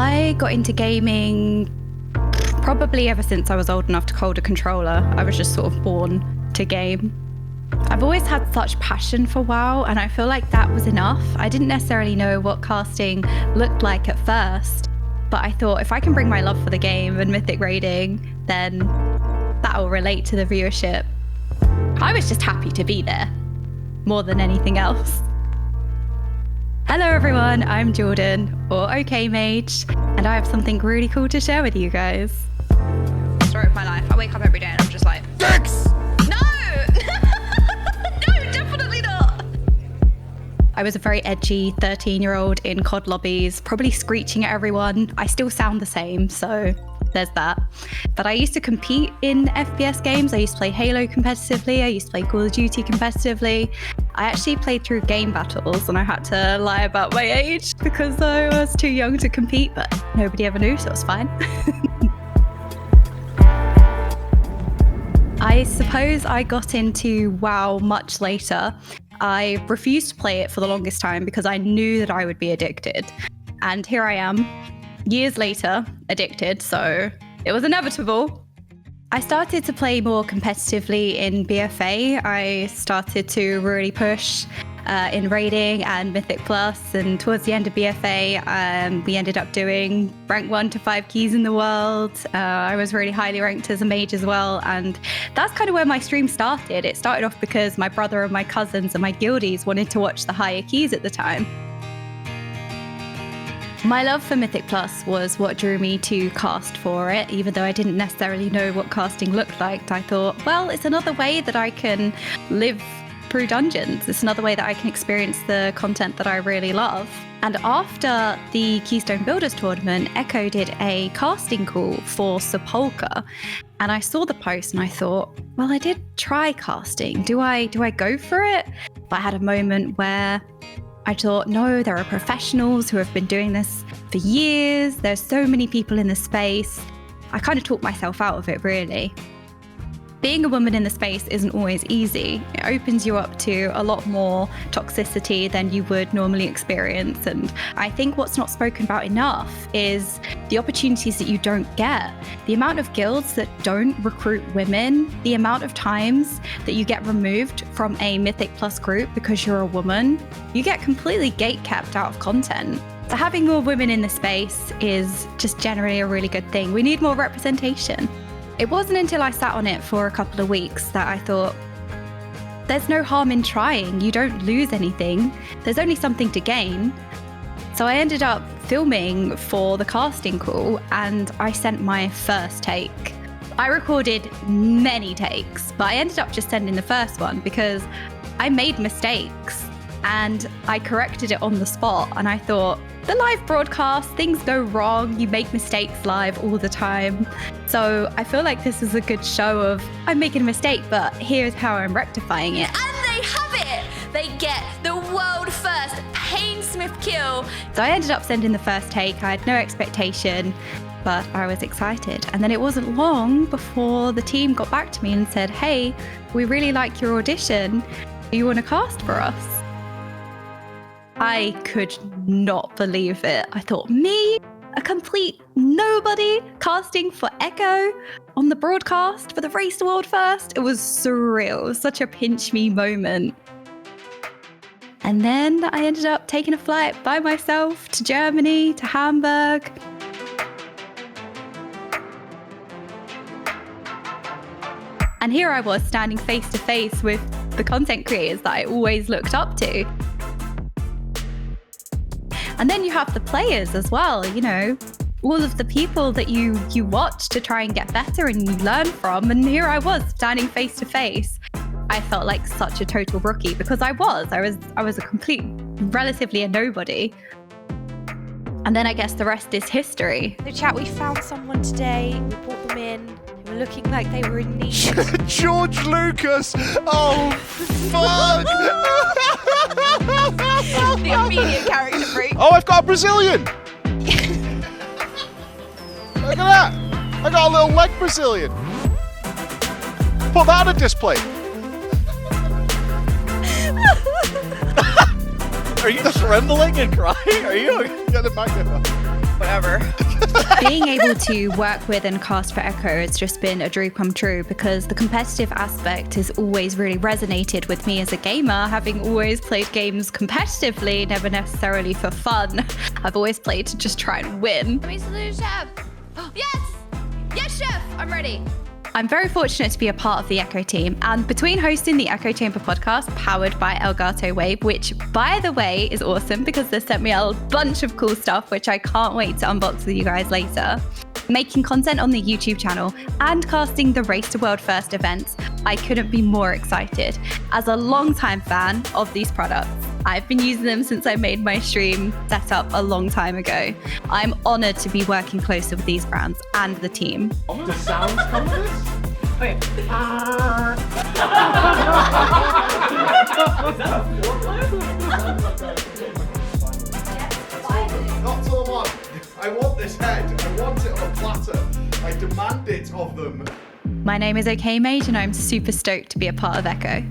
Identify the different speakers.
Speaker 1: I got into gaming probably ever since I was old enough to hold a controller. I was just sort of born to game. I've always had such passion for WoW, and I feel like that was enough. I didn't necessarily know what casting looked like at first, but I thought if I can bring my love for the game and mythic raiding, then that will relate to the viewership. I was just happy to be there, more than anything else. Hello everyone, I'm Jordan, or Okaymage, and I have something really cool to share with you guys. Story of my life. I wake up every day and I'm just like, thanks! No! No, definitely not! I was a very edgy 13-year-old in COD lobbies, probably screeching at everyone. I still sound the same, so there's that. But I used to compete in FPS games. I used to play Halo competitively. I used to play Call of Duty competitively. I actually played through game battles and I had to lie about my age because I was too young to compete, but nobody ever knew, so it was fine. I suppose I got into WoW much later. I refused to play it for the longest time because I knew that I would be addicted. And here I am, years later, addicted, so it was inevitable. I started to play more competitively in BFA. I started to really push in raiding and Mythic Plus, and towards the end of BFA, we ended up doing rank 1 to 5 keys in the world. I was really highly ranked as a mage as well, and that's kind of where my stream started. It started off because my brother and my cousins and my guildies wanted to watch the higher keys at the time. My love for Mythic Plus was what drew me to cast for it, even though I didn't necessarily know what casting looked like. I thought, well, it's another way that I can live through dungeons. It's another way that I can experience the content that I really love. And after the Keystone Builders tournament, Echo did a casting call for Sepulchre. And I saw the post and I thought, well, I did try casting. Do I go for it? But I had a moment where I thought, no, there are professionals who have been doing this for years. There's so many people in the space. I kind of talked myself out of it, really. Being a woman in the space isn't always easy. It opens you up to a lot more toxicity than you would normally experience. And I think what's not spoken about enough is the opportunities that you don't get. The amount of guilds that don't recruit women, the amount of times that you get removed from a Mythic Plus group because you're a woman, you get completely gate-kept out of content. So having more women in the space is just generally a really good thing. We need more representation. It wasn't until I sat on it for a couple of weeks that I thought, there's no harm in trying. You don't lose anything. There's only something to gain. So I ended up filming for the casting call and I sent my first take. I recorded many takes, but I ended up just sending the first one because I made mistakes and I corrected it on the spot. And I thought, the live broadcast, things go wrong, you make mistakes live all the time. So I feel like this is a good show of, I'm making a mistake, but here's how I'm rectifying it.
Speaker 2: And they have it! They get the world first Painsmith kill.
Speaker 1: So I ended up sending the first take. I had no expectation, but I was excited. And then it wasn't long before the team got back to me and said, hey, we really like your audition. Do you want to cast for us? I could not believe it. I thought, me, a complete nobody, casting for Echo on the broadcast for the Race to World First. It was surreal. It was such a pinch me moment. And then I ended up taking a flight by myself to Germany, to Hamburg. And here I was standing face to face with the content creators that I always looked up to. And then you have the players as well, you know, all of the people that you watch to try and get better and you learn from. And here I was standing face to face. I felt like such a total rookie because I was a complete, relatively a nobody. And then I guess the rest is history.
Speaker 3: So chat, we found someone today, we brought them in, they were looking like they were in need.
Speaker 4: George Lucas! Oh, fuck!
Speaker 3: The immediate character break.
Speaker 4: Oh, I've got a Brazilian! Look at that! I got a little leg Brazilian. Put that on a display.
Speaker 5: Are you trembling and crying? Are you?
Speaker 4: Get the magnet.
Speaker 5: whatever.
Speaker 1: Being able to work with and cast for Echo has just been a dream come true because the competitive aspect has always really resonated with me as a gamer, having always played games competitively, never necessarily for fun. I've always played to just try and win.
Speaker 2: Let me salute Chef. Yes! Yes, Chef! I'm ready.
Speaker 1: I'm very fortunate to be a part of the Echo team, and between hosting the Echo Chamber podcast powered by Elgato Wave, which by the way is awesome because they sent me a bunch of cool stuff which I can't wait to unbox with you guys later, making content on the YouTube channel and casting the Race to World First events, I couldn't be more excited. As a long-time fan of these products, I've been using them since I made my stream setup a long time ago. I'm honored to be working closer with these brands and the team.
Speaker 4: The sounds come with this?
Speaker 5: Okay.
Speaker 4: Not till I'm on. I want this head. I want it on a platter. I demand it of them.
Speaker 1: My name is Okaymage and I'm super stoked to be a part of Echo.